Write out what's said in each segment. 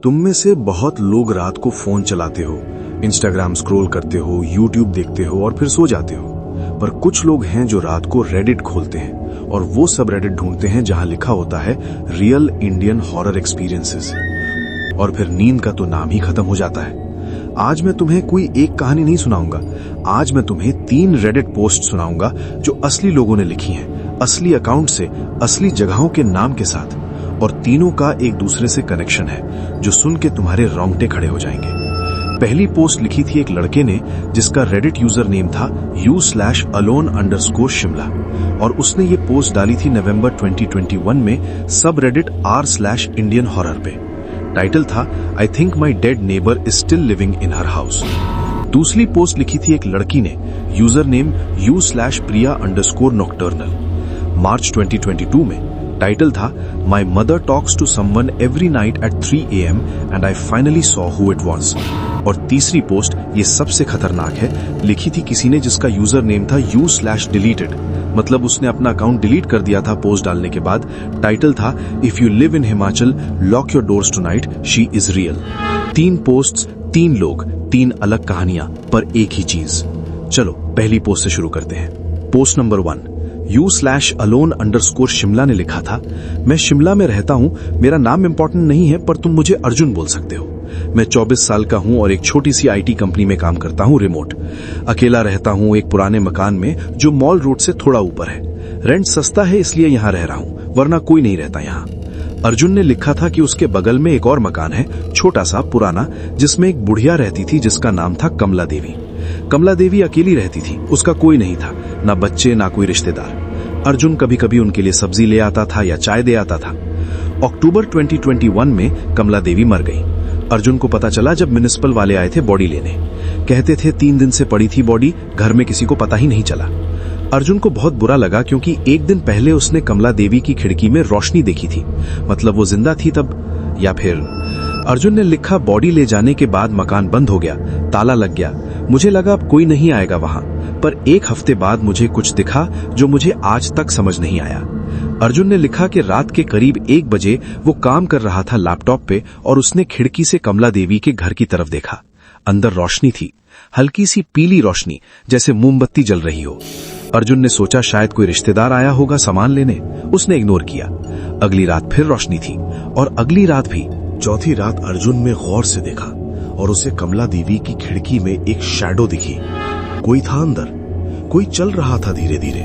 तुम में से बहुत लोग रात को फोन चलाते हो, इंस्टाग्राम स्क्रॉल करते हो, यूट्यूब देखते हो और फिर सो जाते हो। पर कुछ लोग हैं जो रात को रेडिट खोलते हैं और वो सब रेडिट ढूंढते हैं जहां लिखा होता है रियल इंडियन हॉरर एक्सपीरियंसेस, और फिर नींद का तो नाम ही खत्म हो जाता है। आज मैं तुम्हें कोई एक कहानी नहीं सुनाऊंगा, आज मैं तुम्हें 3 रेडिट पोस्ट सुनाऊंगा जो असली लोगों ने लिखी हैं, असली अकाउंट से, असली जगहों के नाम के साथ, और तीनों का एक दूसरे से कनेक्शन है जो सुन के तुम्हारे रोंगटे खड़े हो जाएंगे। पहली पोस्ट लिखी थी एक लड़के ने जिसका रेडिट यूजर नेम था u/alone_shimla, और उसने ये पोस्ट डाली थी नवंबर 2021 में सब रेडिट r/Indian Horror पे। टाइटल था I think my dead neighbour is still living in her house. दूसरी पोस्ट लिखी थी एक लड़की ने, यूजर नेम u/priya_nocturnal, मार्च 2022 में। टाइटल था my mother talks to someone every night at 3 AM and I finally saw who it was. और तीसरी पोस्ट, ये सबसे खतरनाक है, लिखी थी किसी ने जिसका यूजर नेम था u/deleted, मतलब उसने अपना अकाउंट डिलीट कर दिया था पोस्ट डालने के बाद। टाइटल था if you live in Himachal lock your doors tonight, she is real. 3 posts, 3 लोग, 3 अलग कहानियां, पर एक ही चीज। चलो पहली पोस्ट से शुरू करते हैं। पोस्ट नंबर 1, u/alone_shimla ने लिखा था, मैं शिमला में रहता हूं, मेरा नाम इंपॉर्टेंट नहीं है पर तुम मुझे अर्जुन बोल सकते हो। मैं 24 साल का हूं और एक छोटी सी IT कंपनी में काम करता हूं रिमोट। अकेला रहता हूं एक पुराने मकान में जो मॉल रोड से थोड़ा ऊपर है। रेंट सस्ता है इसलिए यहां रह रहा हूं, वरना कोई नहीं रहता यहां। अर्जुन ने लिखा था कि उसके बगल में एक और मकान है, छोटा सा पुराना, जिसमें एक बुढ़िया रहती थी जिसका नाम था कमला देवी। कमला देवी अकेली रहती थी, उसका कोई नहीं था, ना बच्चे ना कोई रिश्तेदार। अर्जुन कभी कभी उनके लिए सब्जी ले आता था या चाय दे आता था। अक्टूबर 2021 में कमला देवी मर गई। अर्जुन को पता चला जब म्युनिसिपल वाले आए थे बॉडी लेने। कहते थे 3 दिन से पड़ी थी बॉडी, घर में किसी को पता ही नहीं चला। अर्जुन को बहुत बुरा लगा क्योंकि एक दिन पहले उसने कमला देवी की खिड़की में रोशनी देखी थी, मतलब वो जिंदा थी तब, या फिर। अर्जुन ने लिखा बॉडी ले जाने के बाद मकान बंद हो गया, ताला लग गया, मुझे लगा अब कोई नहीं आएगा वहां, पर 1 हफ्ते बाद मुझे कुछ दिखा जो मुझे आज तक समझ नहीं आया। अर्जुन ने लिखा कि रात के करीब 1 बजे वो काम कर रहा था लैपटॉप पे और उसने खिड़की से कमला देवी के घर की तरफ देखा। अंदर रोशनी थी, हल्की सी पीली रोशनी, जैसे मोमबत्ती जल रही हो। अर्जुन ने सोचा शायद कोई रिश्तेदार आया होगा सामान लेने, उसने इग्नोर किया। अगली रात फिर रोशनी थी और अगली रात भी। चौथी रात अर्जुन ने गौर से देखा और उसे कमला देवी की खिड़की में एक शैडो दिखी। कोई था अंदर, कोई चल रहा था धीरे धीरे।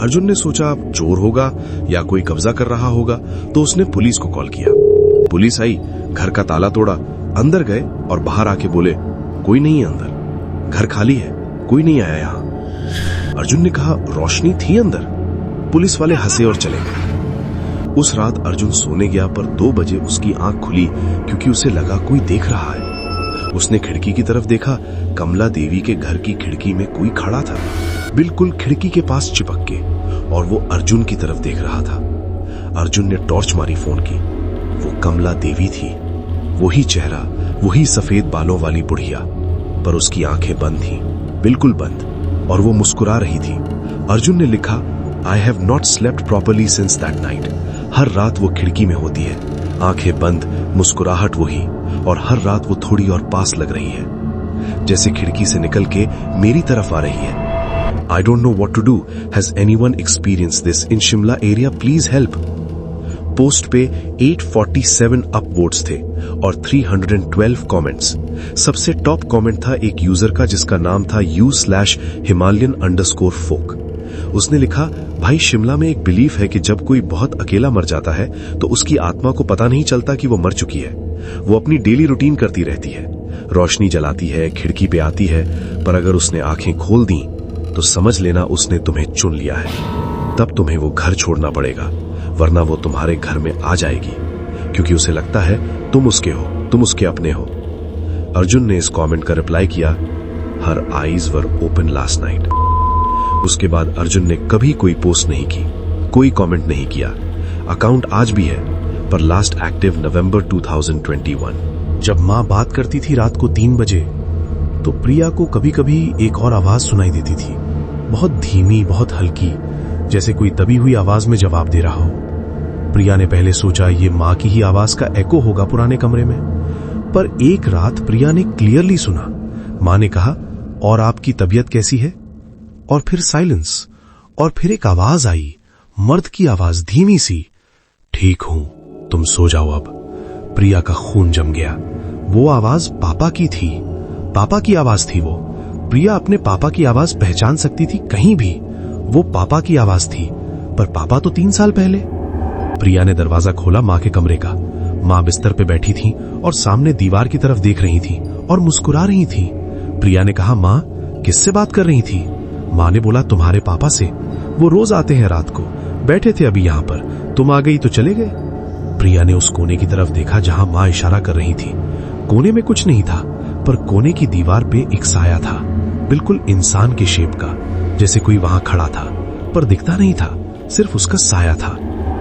अर्जुन ने सोचा अब चोर होगा या कोई कब्जा कर रहा होगा, तो उसने पुलिस को कॉल किया। पुलिस आई, घर का ताला तोड़ा, अंदर गए और बाहर आके बोले कोई नहीं है अंदर, घर खाली है, कोई नहीं आया यहां। अर्जुन ने कहा रोशनी थी अंदर। पुलिस वाले हंसे और चले गए। उस रात अर्जुन सोने गया पर 2 बजे उसकी आंख खुली क्योंकि उसे लगा कोई देख रहा है। उसने खिड़की की तरफ देखा, कमला देवी के घर की खिड़की में कोई खड़ा था, बिल्कुल खिड़की के पास चिपक के, और वो अर्जुन की तरफ देख रहा था। अर्जुन ने टॉर्च मारी फोन की, वो कमला देवी थी, वही चेहरा, वही सफेद बालों वाली बुढ़िया, पर उसकी आंखें बंद थीं, बिल्कुल बंद, और वो मुस्कुरा रही थी। अर्जुन ने लिखा I have not slept properly since that night. हर रात वो खिड़की में होती है, आंखें बंद, मुस्कुराहट वही, और हर रात वो थोड़ी और पास लग रही है, जैसे खिड़की से निकल के मेरी तरफ आ रही है। I don't know what to do. Has anyone experienced this in Shimla area? Please help. Post पे 847 अपवोट्स थे और 312 कमेंट्स। सबसे टॉप कमेंट था एक यूजर का जिसका नाम था u/Himalayan_folk। उसने लिखा भाई शिमला में एक बिलीफ है कि जब कोई बहुत अकेला मर जाता है तो उसकी आत्मा को पता नहीं चलता कि वो मर चुकी है। वो अपनी डेली रूटीन करती रहती है, रोशनी जलाती है, खिड़की पे आती है, पर अगर उसने आंखें खोल दी तो समझ लेना उसने तुम्हें चुन लिया है। तब तुम्हें वो घर छोड़ना पड़ेगा, वरना वो तुम्हारे घर में आ जाएगी, क्योंकि उसे लगता है तुम उसके हो, तुम उसके अपने हो। अर्जुन ने इस कमेंट का रिप्लाई किया हर आईज वर ओपन लास्ट नाइट। उसके बाद अर्जुन ने कभी कोई पोस्ट नहीं की, कोई कमेंट नहीं किया। अकाउंट आज भी है, पर लास्ट एक्टिव नवंबर 2021। जब माँ बात करती थी रात को 3 बजे, तो प्रिया को कभी कभी एक और आवाज सुनाई देती थी, बहुत धीमी, बहुत हल्की, जैसे कोई दबी हुई आवाज में जवाब दे रहा हो। प्रिया ने पहले सोचा ये मां की ही आवाज का एको होगा पुराने कमरे में, पर एक रात प्रिया ने क्लियरली सुना। मां ने कहा, और आपकी तबीयत कैसी है? और फिर साइलेंस, और फिर एक आवाज आई, मर्द की आवाज, धीमी सी, ठीक हूं, तुम सो जाओ अब। प्रिया का खून जम गया। वो आवाज पापा की थी, पापा की आवाज थी वो। प्रिया अपने पापा की आवाज पहचान सकती थी कहीं भी। वो पापा की आवाज थी, पर पापा तो 3 साल पहले। प्रिया ने दरवाजा खोला मां के कमरे का। मां बिस्तर पे बैठी थी और सामने दीवार की तरफ देख रही थी और मुस्कुरा रही थी। प्रिया ने कहा, मां, किससे बात कर रही थी? मां ने बोला, तुम्हारे पापा से। वो रोज आते हैं रात को, बैठे थे अभी यहां पर, तुम आ गई तो चले गए। प्रिया ने उस कोने की तरफ देखा जहां मां इशारा कर रही थी। कोने में कुछ नहीं था, पर कोने की दीवार पे एक साया था, बिल्कुल इंसान के शेप का, जैसे कोई वहां खड़ा था, पर दिखता नहीं था, सिर्फ उसका साया था।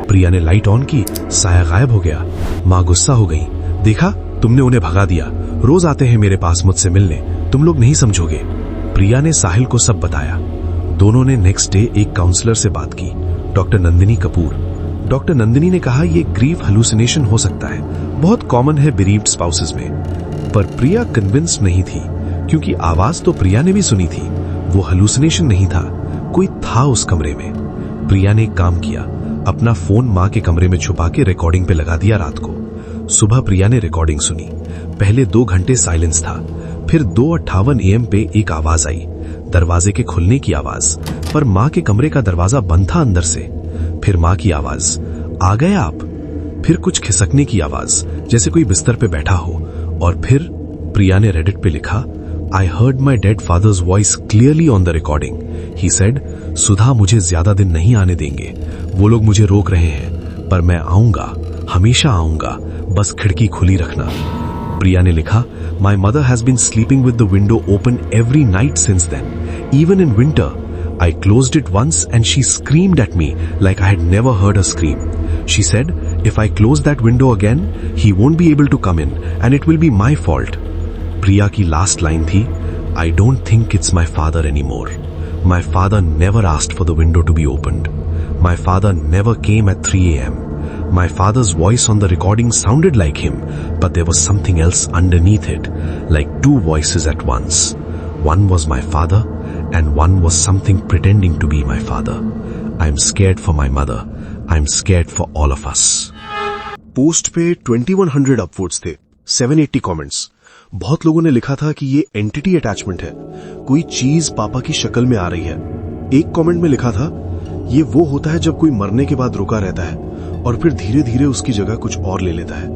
प्रिया ने लाइट ऑन की, साया गायब हो गया। मां गुस्सा हो गई। देखा, तुमने उन्हें भगा दिया, रोज आते हैं मेरे पास मुझसे मिलने, तुम लोग नहीं समझोगे। प्रिया ने साहिल को सब बताया। दोनों ने नेक्स्ट डे एक काउंसलर से बात की, डॉक्टर नंदिनी कपूर। डॉक्टर नंदिनी ने कहा, यह ग्रीफ हेलुसिनेशन हो सकता है, बहुत कॉमन है बेरीव्ड स्पाउसेस में। पर प्रिया कन्विंस्ड नहीं थी, क्योंकि आवाज तो प्रिया ने भी सुनी थी। वो हेलुसिनेशन नहीं था, कोई था उस कमरे में। प्रिया ने एक काम किया, अपना फोन मां के कमरे में छुपा के रिकॉर्डिंग पे लगा दिया रात को। सुबह प्रिया ने रिकॉर्डिंग सुनी। पहले 2 घंटे साइलेंस था, फिर 2:58 AM पे एक आवाज आई, दरवाजे के खुलने की आवाज, पर मां के कमरे का दरवाजा बंद था अंदर से। फिर मां की आवाज, आ गए आप? फिर कुछ खिसकने की आवाज, जैसे कोई बिस्तर पे बैठा हो। और फिर प्रिया ने रेडिट पे लिखा, I heard my dead father's voice clearly on the recording. He said, सुधा मुझे ज्यादा दिन नहीं आने देंगे, वो लोग मुझे रोक रहे हैं, पर मैं आऊंगा, हमेशा आऊंगा, बस खिड़की खुली रखना। प्रिया ने लिखा, My mother has been sleeping with the window open every night since then. Even in winter, I closed it once and she screamed at me like I had never heard her scream. She said, if I close that window again, he won't be able to come in and it will be my fault. प्रिया की last line थी, I don't think it's my father anymore. My father never asked for the window to be opened. My father never came at 3 AM. My father's voice on the recording sounded like him, but there was something else underneath it, like 2 voices at once. One was my father, and one was something pretending to be my father. I'm scared for my mother. I'm scared for all of us. Post पे 2100 अपवोर्ड्स थे, 780 comments. बहुत लोगों ने लिखा था कि ये entity attachment है, कोई चीज पापा की शक्ल में आ रही है। एक कमेंट में लिखा था, ये वो होता है जब कोई मरने के बाद रुका रहता है और फिर धीरे धीरे उसकी जगह कुछ और ले लेता है।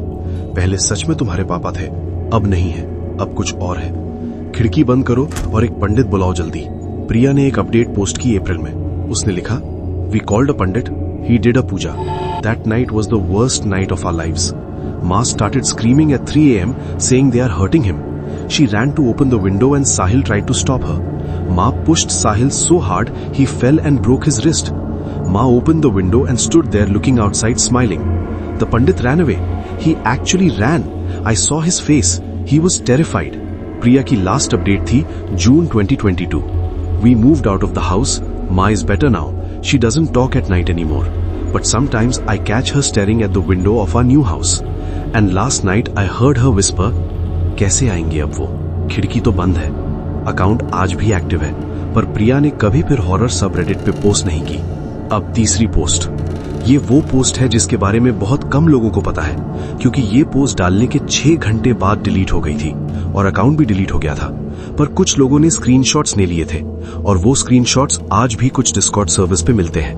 पहले सच में तुम्हारे पापा थे, अब नहीं है, अब कुछ और है। खिड़की बंद करो और एक पंडित बुलाओ जल्दी। प्रिया ने एक अपडेट पोस्ट की अप्रैल में। उसने लिखा, we called a pandit, he did a puja. That night was the worst night of our lives. Ma started screaming at 3 AM saying they are hurting him. She ran to open the window and Sahil tried to stop her. Ma pushed Sahil so hard he fell and broke his wrist. Ma opened the window and stood there looking outside smiling. The Pandit ran away. He actually ran. I saw his face. He was terrified. Priya की last update थी June 2022. We moved out of the house. Ma is better now. She doesn't talk at night anymore. But sometimes I catch her staring at the window of our new house. And last night I heard her whisper, कैसे आएंगे अब वो? खिड़की तो बंद है। Account आज भी एक्टिव है, पर प्रिया ने कभी फिर हॉरर सबरेडिट पे पोस्ट नहीं की। अब तीसरी पोस्ट। ये वो पोस्ट है जिसके बारे में बहुत कम लोगों को पता है, क्योंकि ये पोस्ट डालने के 6 घंटे बाद डिलीट हो गई थी और अकाउंट भी डिलीट हो गया था। पर कुछ लोगों ने स्क्रीनशॉट्स ले लिए थे और वो स्क्रीनशॉट्स आज भी कुछ डिस्कॉर्ड सर्विस पे मिलते हैं।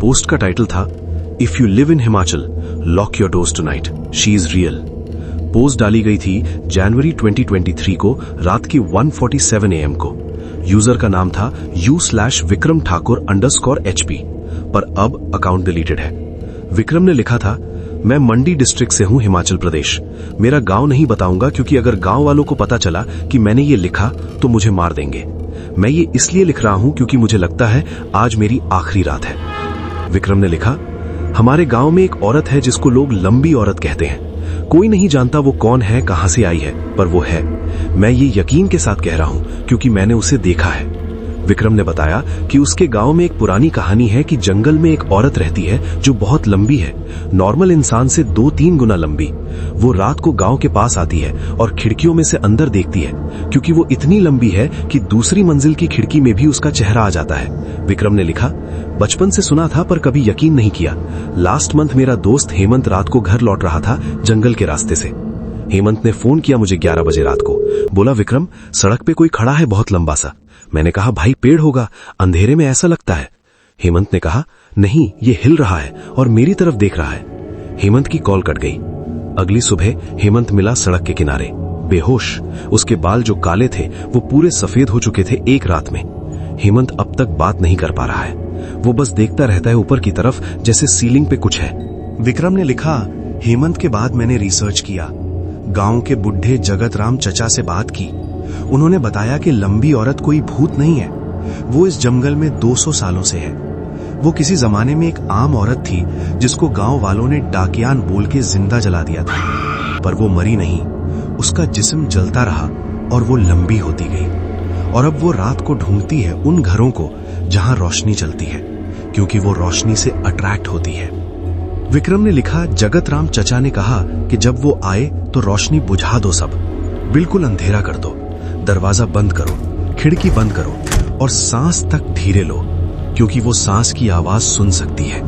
पोस्ट का टाइटल था, if you live in Himachal, lock your doors tonight, she is real. Post डाली गई थी जनवरी 2023 को रात की 1:47 AM को। यूजर का नाम था u/Vikram Thakur _HP, पर अब अकाउंट डिलीटेड है। विक्रम ने लिखा था, मैं मंडी डिस्ट्रिक्ट से हूं, हिमाचल प्रदेश। मेरा गांव नहीं बताऊंगा क्योंकि अगर गांव वालों को पता चला कि मैंने ये लिखा तो मुझे मार देंगे। मैं ये इसलिए लिख रहा हूं क्योंकि मुझे लगता है आज मेरी आखिरी रात है। विक्रम ने लिखा, हमारे गांव में एक औरत है जिसको लोग लंबी औरत कहते हैं। कोई नहीं जानता वो कौन है, कहां से आई है, पर वो है। मैं ये यकीन के साथ कह रहा हूं क्योंकि मैंने उसे देखा है। विक्रम ने बताया कि उसके गांव में एक पुरानी कहानी है कि जंगल में एक औरत रहती है जो बहुत लंबी है, नॉर्मल इंसान से 2-3 गुना लंबी। वो रात को गांव के पास आती है और खिड़कियों में से अंदर देखती है, क्योंकि वो इतनी लंबी है कि दूसरी मंजिल की खिड़की में भी उसका चेहरा आ जाता है। विक्रम ने लिखा, बचपन से सुना था पर कभी यकीन नहीं किया। लास्ट मंथ मेरा दोस्त हेमंत रात को घर लौट रहा था जंगल के रास्ते से। हेमंत ने फोन किया मुझे 11 बजे रात को। बोला, विक्रम सड़क पे कोई खड़ा है बहुत लंबा सा। मैंने कहा, भाई पेड़ होगा, अंधेरे में ऐसा लगता है। हेमंत ने कहा, नहीं ये हिल रहा है और मेरी तरफ देख रहा है। हेमंत की कॉल कट गई। अगली सुबह हेमंत मिला सड़क के किनारे, बेहोश। उसके बाल जो काले थे वो पूरे सफेद हो चुके थे एक रात में। हेमंत अब तक बात नहीं कर पा रहा है, वो बस देखता रहता है ऊपर की तरफ, जैसे सीलिंग पे कुछ है। विक्रम ने लिखा, हेमंत के बाद मैंने रिसर्च किया। गांव के बुढ़े जगत राम चचा से बात की। उन्होंने बताया कि लंबी औरत कोई भूत नहीं है, वो इस जंगल में 200 सालों से है। वो किसी जमाने में एक आम औरत थी जिसको गांव वालों ने डाकियान बोल के जिंदा जला दिया था, पर वो मरी नहीं, उसका जिस्म जलता रहा और वो लंबी होती गई। और अब वो रात को ढूंढती है उन घरों को जहां रोशनी चलती है, क्योंकि वो रोशनी से अट्रैक्ट होती है। विक्रम ने लिखा, जगत राम चचा ने कहा कि जब वो आए तो रोशनी बुझा दो, सब बिल्कुल अंधेरा कर दो, दरवाजा बंद करो, खिड़की बंद करो और सांस तक धीरे लो, क्योंकि वो सांस की आवाज सुन सकती है।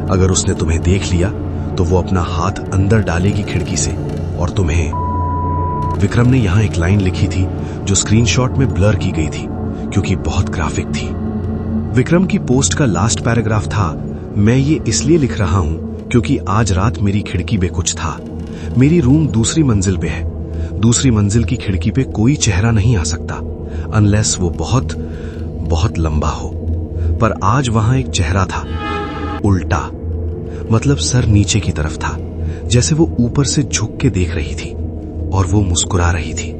अगर उसने तुम्हें देख लिया तो वो अपना हाथ अंदर डालेगी खिड़की से और तुम्हें। विक्रम ने यहां एक लाइन लिखी थी जो स्क्रीनशॉट में ब्लर की गई थी क्योंकि बहुत ग्राफिक थी। विक्रम की पोस्ट का लास्ट पैराग्राफ था, मैं ये इसलिए लिख रहा हूं क्योंकि आज रात मेरी खिड़की पे कुछ था। मेरी रूम दूसरी मंजिल पे है, दूसरी मंजिल की खिड़की पे कोई चेहरा नहीं आ सकता अनलेस वो बहुत बहुत लंबा हो। पर आज वहां एक चेहरा था, उल्टा, मतलब सर नीचे की तरफ था, जैसे वो ऊपर से झुक के देख रही थी और वो मुस्कुरा रही थी।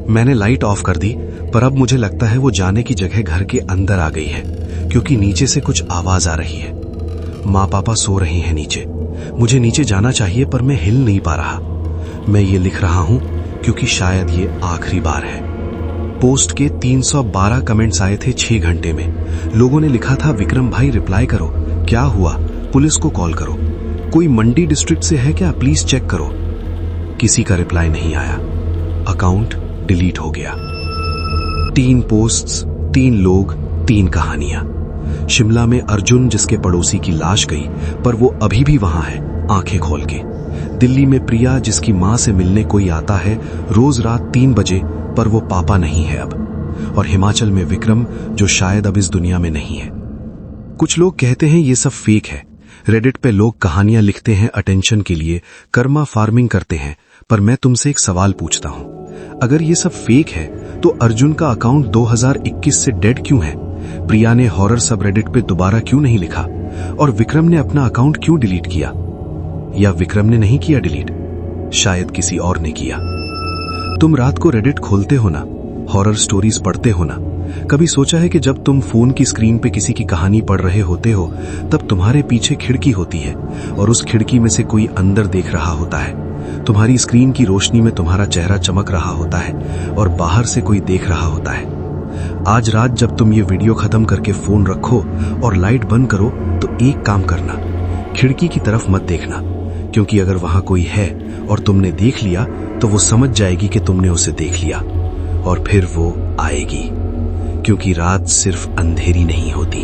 मैंने लाइट ऑफ कर दी, पर अब मुझे लगता है वो जाने की जगह घर के अंदर आ गई है, क्योंकि नीचे से कुछ आवाज आ रही है। माँ पापा सो रहे हैं नीचे। मुझे नीचे जाना चाहिए पर मैं हिल नहीं पा रहा। मैं ये लिख रहा हूं क्योंकि शायद ये आखिरी बार है। पोस्ट के 312 कमेंट्स आए थे 6 घंटे में। लोगों ने लिखा था, विक्रम भाई रिप्लाई करो, क्या हुआ, पुलिस को कॉल करो, कोई मंडी डिस्ट्रिक्ट से है क्या, प्लीज चेक करो। किसी का रिप्लाई नहीं आया। अकाउंट डिलीट हो गया। 3 पोस्ट्स, 3 लोग, 3 कहानियां। शिमला में अर्जुन जिसके पड़ोसी की लाश गई पर वो अभी भी वहां है आंखें खोल के। दिल्ली में प्रिया जिसकी मां से मिलने कोई आता है रोज रात 3 बजे पर वो पापा नहीं है अब। और हिमाचल में विक्रम जो शायद अब इस दुनिया में नहीं है। कुछ लोग कहते हैं ये सब फेक है। रेडिट पे लोग कहानियां लिखते हैं अटेंशन के लिए, कर्मा फार्मिंग करते हैं। पर मैं तुमसे एक सवाल पूछता हूं, अगर ये सब फेक है तो अर्जुन का अकाउंट 2021 से डेड क्यों है? प्रिया ने हॉरर सब रेडिट पे दोबारा क्यों नहीं लिखा? और विक्रम ने अपना अकाउंट क्यों डिलीट किया? या विक्रम ने नहीं किया डिलीट, शायद किसी और ने किया। तुम रात को रेडिट खोलते हो ना, हॉरर स्टोरीज पढ़ते हो ना? कभी सोचा है कि जब तुम फोन की स्क्रीन पे किसी की कहानी पढ़ रहे होते हो तब तुम्हारे पीछे खिड़की होती है और उस खिड़की में से कोई अंदर देख रहा होता है। तुम्हारी स्क्रीन की रोशनी में तुम्हारा चेहरा चमक रहा होता है और बाहर से कोई देख रहा होता है। आज रात जब तुम ये वीडियो खत्म करके फोन रखो और लाइट बंद करो तो एक काम करना, खिड़की की तरफ मत देखना, क्योंकि अगर वहां कोई है और तुमने देख लिया तो वो समझ जाएगी कि तुमने उसे देख लिया और फिर वो आएगी, क्योंकि रात सिर्फ अंधेरी नहीं होती।